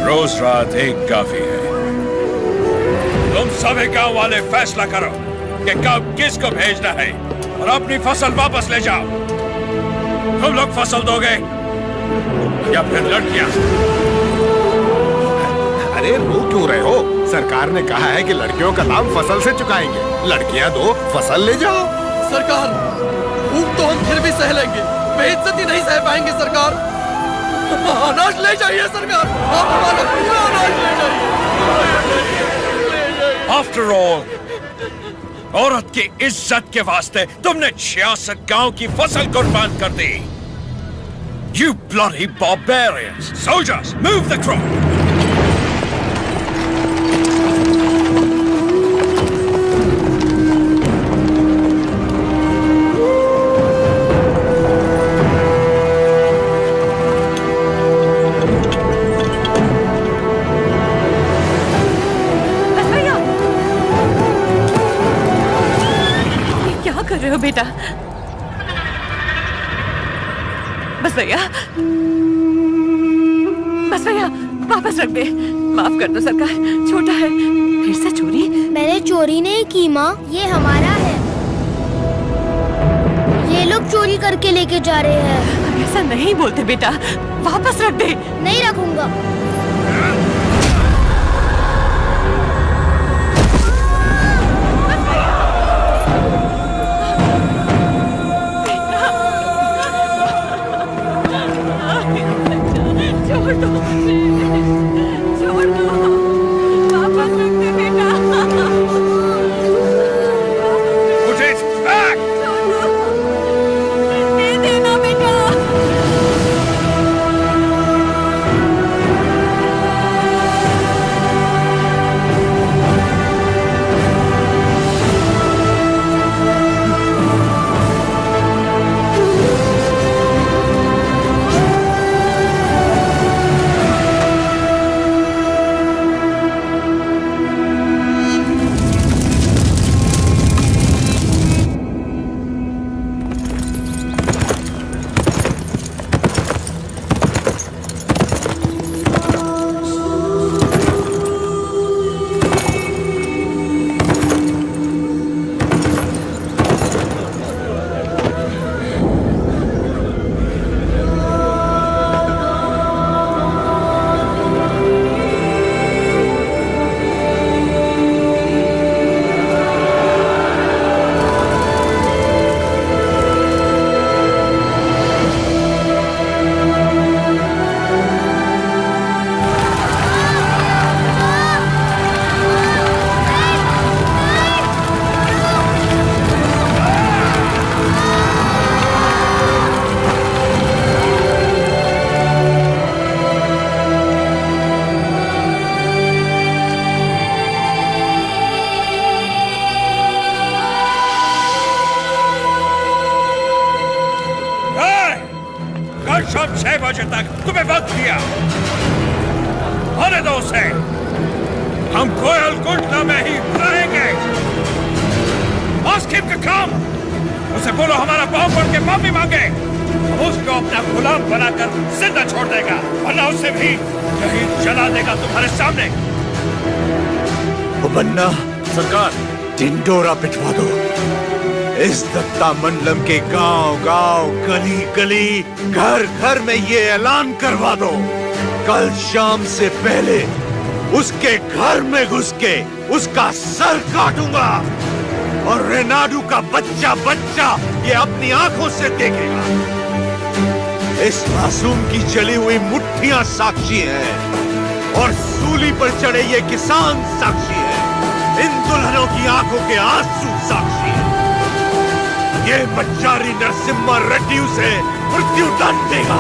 रोज रात एक काफी है। तुम सभी गांव वाले फैसला करो कि कब किसको भेजना है और अपनी फसल वापस ले जाओ। तुम लोग फसल दोगे या फिर लड़कियां? अरे रो क्यों रहे हो? सरकार ने कहा है कि लड़कियों का दाम फसल से चुकाएंगे, लड़कियां दो फसल ले जाओ। सरकार भूख तो हम फिर भी सह लेंगे, बेइज्जती नहीं सह पाएंगे सरकार। अनाज ले जाइए सरकार, आप हमारा पूरा अनाज ले जाइए। आफ्टर ऑल, औरत की इज्जत के वास्ते तुमने 66 गांव की फसल कुर्बान कर दी। You bloody barbarians! Soldiers, move the crop! कर रहे हो बेटा? बस भैया वापस रख दे। माफ कर दो सरकार, छोटा है। फिर से चोरी? मैंने चोरी नहीं की माँ, ये हमारा है। ये लोग चोरी करके लेके जा रहे हैं। ऐसा नहीं बोलते बेटा, वापस रख दे। नहीं रखूंगा। छोड़ दो, छोड़ दो, वापस रख दे बेटा। Put it back! दे देना बेटा। हमें वक्त दिया। होने दो उसे। हम कोयल गुंडला में ही रहेंगे। Ask him to come. उसे बोलो हमारा पाँव पड़ के माफी मांगे। उसको अपना गुलाम बनाकर जिंदा छोड़ देगा, वरना उसे भी यही जला देगा तुम्हारे सामने। ओ बन्ना, सरकार ढिंडोरा पिटवा दो। इस दत्ता मंडलम के गांव गांव, गली गली, घर घर में ये ऐलान करवा दो, कल शाम से पहले उसके घर में घुस के उसका सर काटूंगा और रेनाडू का बच्चा बच्चा ये अपनी आंखों से देखेगा। इस मासूम की जली हुई मुट्ठियां साक्षी हैं और सूली पर चढ़े ये किसान साक्षी हैं। इन दुल्हनों की आंखों के आंसू साक्षी हैं। ये बच्चारी नरसिम्हा रेड्डी उसे मृत्यु दंड देगा।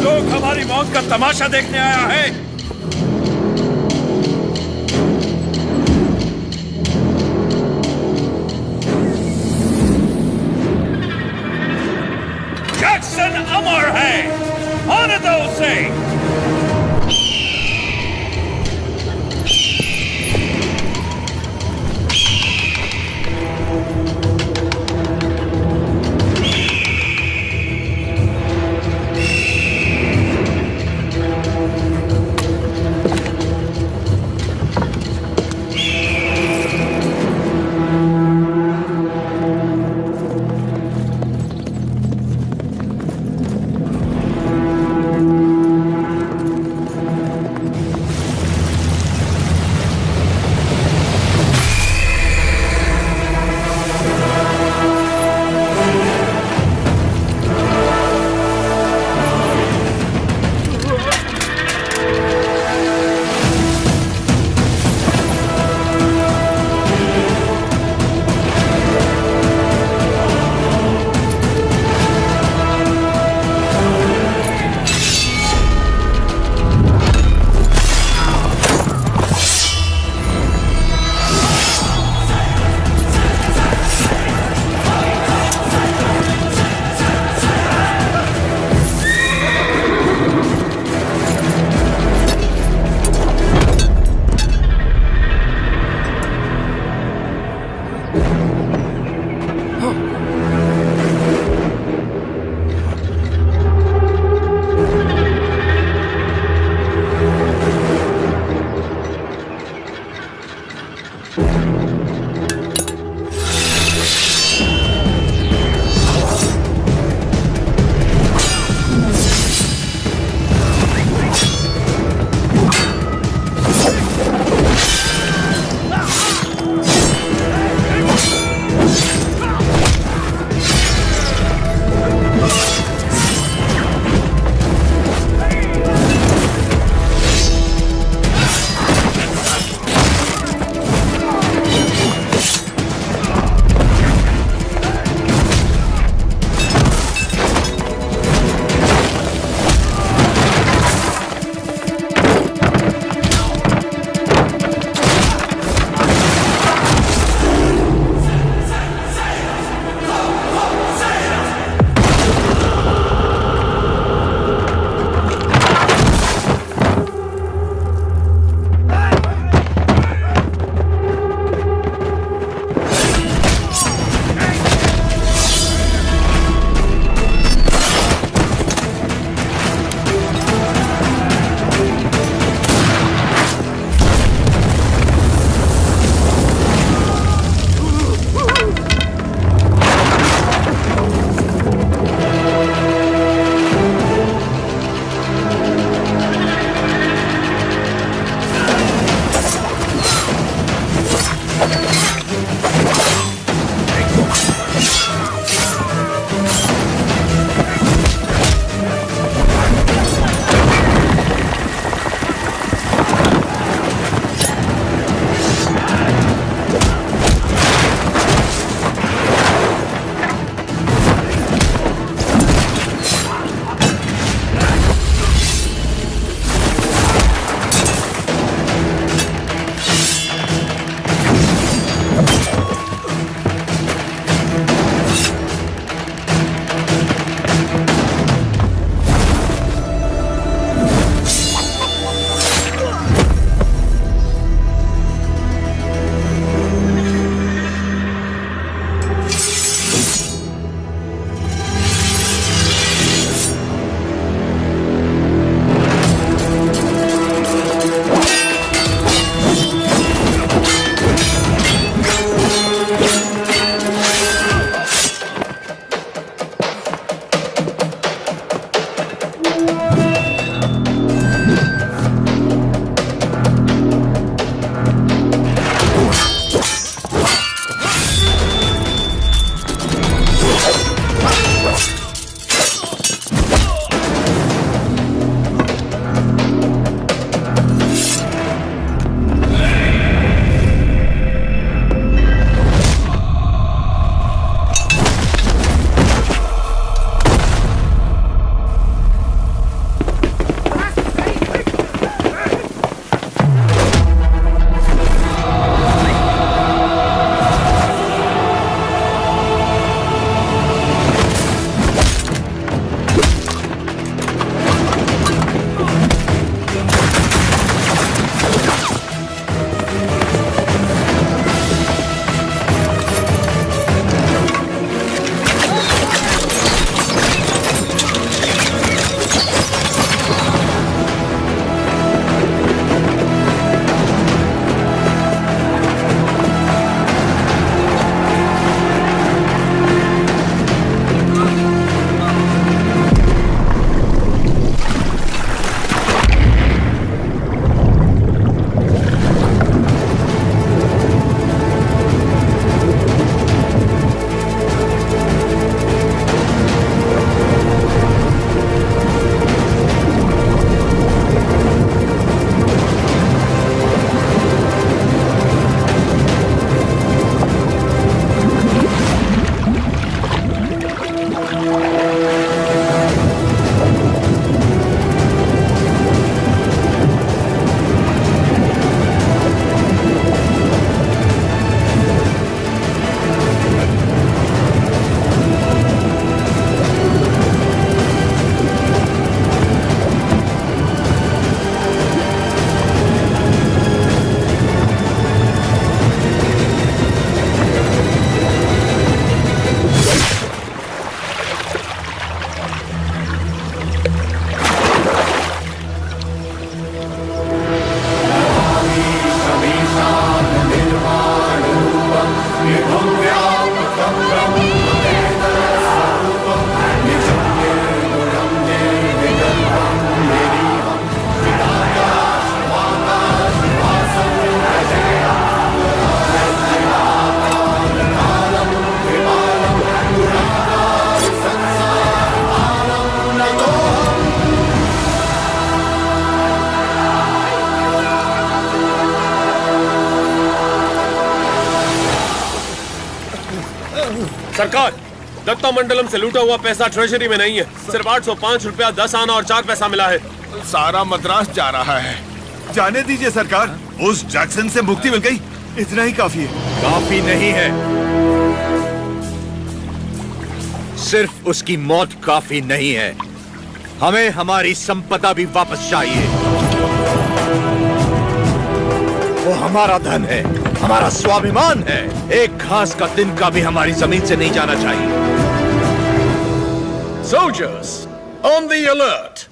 लोग हमारी मौत का तमाशा देखने आया है। जैक्सन अमर है, होने दो उसे। सरकार, दत्ता मंडलम से लूटा हुआ पैसा ट्रेजरी में नहीं है। सिर्फ 805 रुपया 10 आना और 4 पैसा मिला है। सारा मद्रास जा रहा है। जाने दीजिए सरकार, उस जैक्सन से मुक्ति मिल गई, इतना ही काफी है। काफी नहीं है, सिर्फ उसकी मौत काफी नहीं है, हमें हमारी संपदा भी वापस चाहिए। वो हमारा धन है, हमारा स्वाभिमान है। एक घास का तिनका भी हमारी जमीन से नहीं जाना चाहिए। Soldiers, on the alert!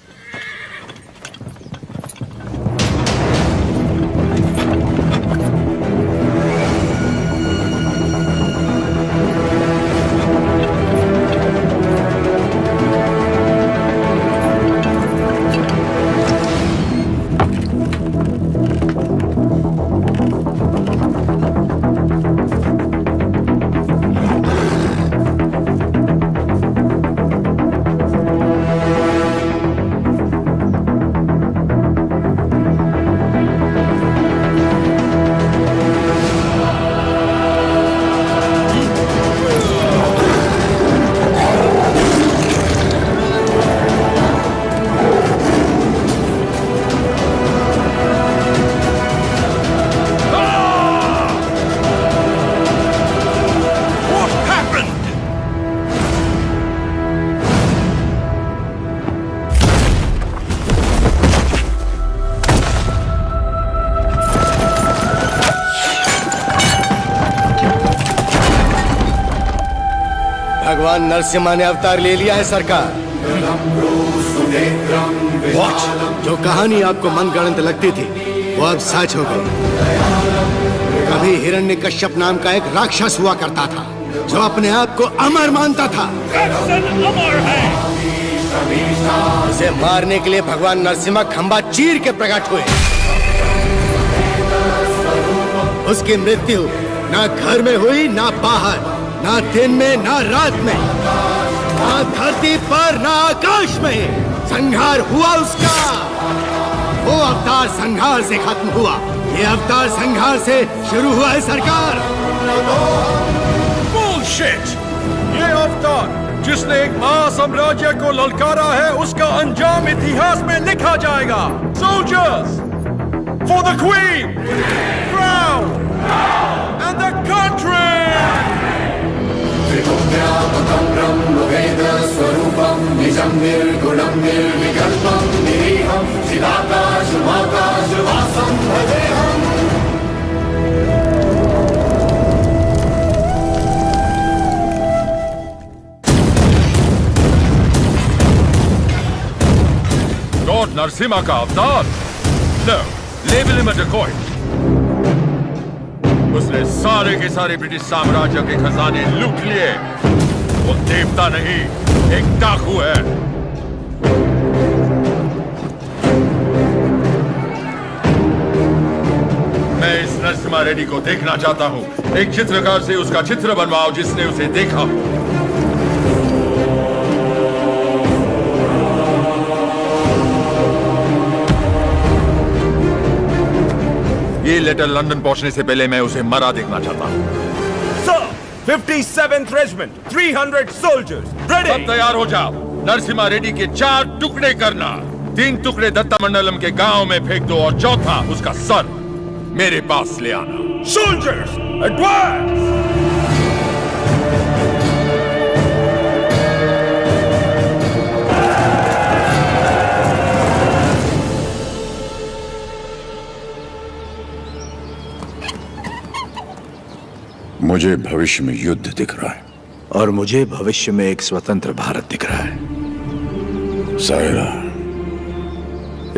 भगवान नरसिम्हा ने अवतार ले लिया है सरकार। जो कहानी आपको मनगढ़ंत लगती थी वो अब सच हो गई। कभी हिरण्यकश्यप नाम का एक राक्षस हुआ करता था जो अपने आप को अमर मानता था। उसे मारने के लिए भगवान नरसिम्हा खंबा चीर के प्रकट हुए। उसकी मृत्यु ना घर में हुई ना बाहर, ना दिन में ना रात में, ना धरती पर ना आकाश में। संहार हुआ उसका। वो अवतार संहार से खत्म हुआ, ये अवतार संहार से शुरू हुआ है सरकार। Bullshit! ये अवतार जिसने एक महासाम्राज्य को ललकारा है, उसका अंजाम इतिहास में लिखा जाएगा। Soldiers, for the Queen, crown, and the country! Lord Narasimha का अवतार? No, label him a dacoit. उसने सारे के सारे ब्रिटिश साम्राज्य के खजाने लूट लिए। वो देवता नहीं, एक डाकू है। मैं इस नरसिम्हा रेड्डी को देखना चाहता हूं। एक चित्रकार से उसका चित्र बनवाओ जिसने उसे देखा हो। ये लेटर लंदन पहुंचने से पहले मैं उसे मरा देखना चाहता हूं। Sir, 57th Regiment, 300 soldiers, ready! सब तैयार हो जाओ। नरसिम्हा रेड्डी के 4 टुकड़े करना। 3 टुकड़े दत्ता मंडलम के गांव में फेंक दो और चौथा उसका सर मेरे पास ले आना। Soldiers, advance! मुझे भविष्य में युद्ध दिख रहा है और मुझे भविष्य में एक स्वतंत्र भारत दिख रहा है। सायरा,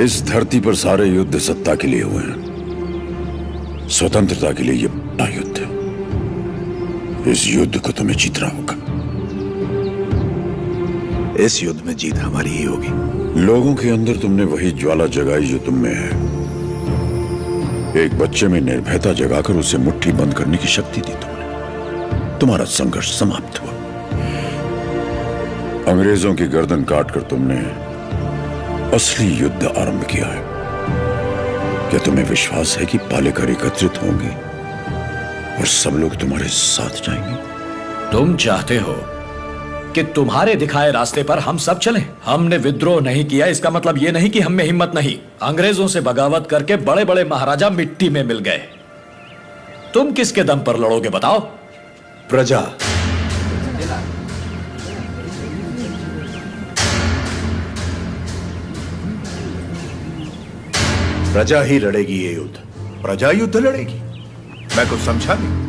इस धरती पर सारे युद्ध सत्ता के लिए हुए हैं। स्वतंत्रता के लिए ये बड़ा युद्ध है। इस युद्ध को तुम्हें जीतना होगा। इस युद्ध में जीत हमारी ही होगी। लोगों के अंदर तुमने वही ज्वाला जगाई जो तुम में है। एक बच्चे में निर्भयता जगाकर उसे मुट्ठी बंद करने की शक्ति दी तुमने। तुम्हारा संघर्ष समाप्त हुआ। अंग्रेजों की गर्दन काटकर तुमने असली युद्ध आरंभ किया है। क्या तुम्हें विश्वास है कि पालेकर एकत्रित होंगे और सब लोग तुम्हारे साथ जाएंगे? तुम चाहते हो कि तुम्हारे दिखाए रास्ते पर हम सब चलें? हमने विद्रोह नहीं किया, इसका मतलब यह नहीं कि हम में हिम्मत नहीं। अंग्रेजों से बगावत करके बड़े बड़े महाराजा मिट्टी में मिल गए। तुम किसके दम पर लड़ोगे बताओ? प्रजा। प्रजा ही लड़ेगी ये युद्ध। प्रजा युद्ध लड़ेगी? मैं कुछ समझा नहीं।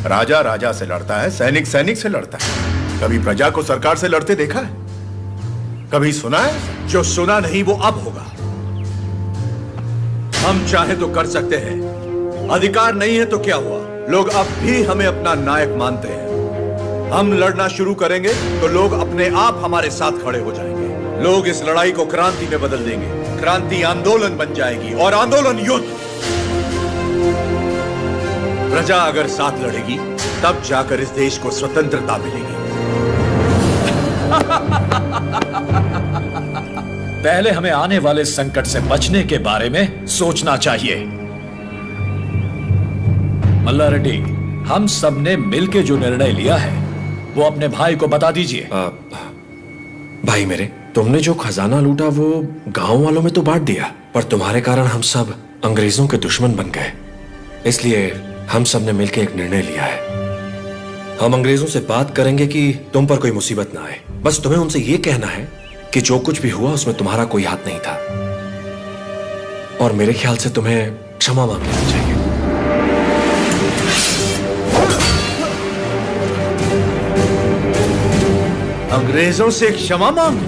राजा राजा से लड़ता है, सैनिक सैनिक से लड़ता है। कभी प्रजा को सरकार से लड़ते देखा है? कभी सुना है? जो सुना नहीं वो अब होगा। हम चाहे तो कर सकते हैं, अधिकार नहीं है तो क्या हुआ? लोग अब भी हमें अपना नायक मानते हैं। हम लड़ना शुरू करेंगे तो लोग अपने आप हमारे साथ खड़े हो जाएंगे। लोग इस लड़ाई को क्रांति में बदल देंगे। क्रांति आंदोलन बन जाएगी और आंदोलन युद्ध। प्रजा अगर साथ लड़ेगी तब जाकर इस देश को स्वतंत्रता मिलेगी। पहले हमें आने वाले संकट से बचने के बारे में सोचना चाहिए। मल्ला रेड्डी, हम सब ने मिलकर जो निर्णय लिया है वो अपने भाई को बता दीजिए। भाई मेरे, तुमने जो खजाना लूटा वो गांव वालों में तो बांट दिया, पर तुम्हारे कारण हम सब अंग्रेजों के दुश्मन बन गए। इसलिए हम सब ने मिलकर एक निर्णय लिया है। हम अंग्रेजों से बात करेंगे कि तुम पर कोई मुसीबत ना आए। बस तुम्हें उनसे यह कहना है कि जो कुछ भी हुआ उसमें तुम्हारा कोई हाथ नहीं था, और मेरे ख्याल से तुम्हें क्षमा मांग लेनी चाहिए। अंग्रेजों से क्षमा मांग?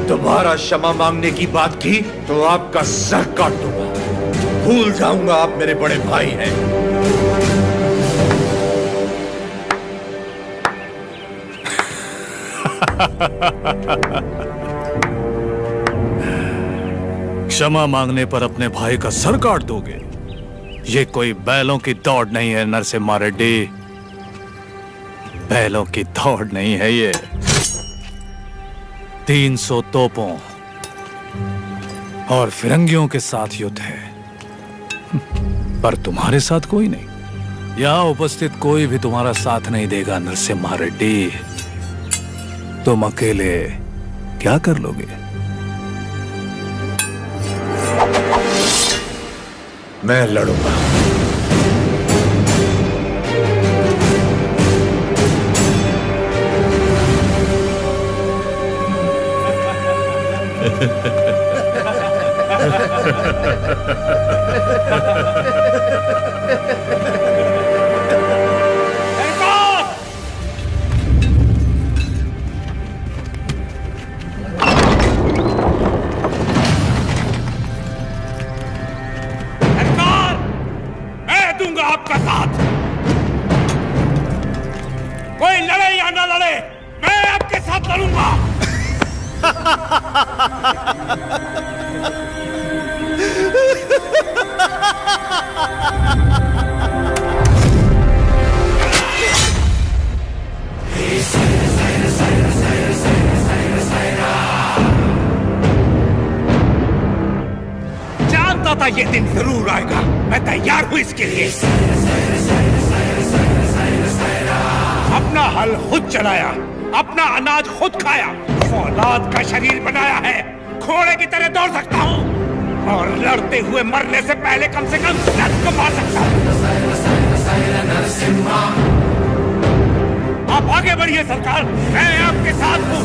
तुम्हारा क्षमा मांगने की बात की तो आपका सर काट दूंगा। भूल जाऊंगा आप मेरे बड़े भाई हैं। क्षमा मांगने पर अपने भाई का सर काट दोगे? ये कोई बैलों की दौड़ नहीं है नरसिम्हा रेड्डी। बैलों की दौड़ नहीं है ये। 300 तोपों और फिरंगियों के साथ युद्ध है, पर तुम्हारे साथ कोई नहीं। यहां उपस्थित कोई भी तुम्हारा साथ नहीं देगा नरसिम्हा रेड्डी। तुम अकेले क्या कर लोगे? मैं लड़ूंगा। मैं दूंगा आपका साथ। कोई लड़े या ना लड़े, मैं आपके साथ लड़ूंगा। जानता था ये दिन जरूर आएगा। मैं तैयार हूं इसके लिए। अपना हल खुद चलाया, अपना अनाज खुद खाया, औलाद का शरीर बनाया है। घोड़े की तरह दौड़ सकता हूं और लड़ते हुए मरने से पहले कम से कम 10 को मार सकता हूं। आप आगे बढ़िए सरकार, मैं आपके साथ हूं।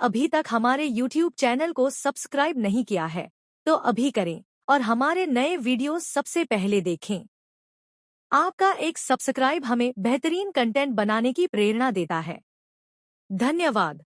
अभी तक हमारे YouTube चैनल को सब्सक्राइब नहीं किया है तो अभी करें और हमारे नए वीडियोस सबसे पहले देखें। आपका एक सब्सक्राइब हमें बेहतरीन कंटेंट बनाने की प्रेरणा देता है। धन्यवाद।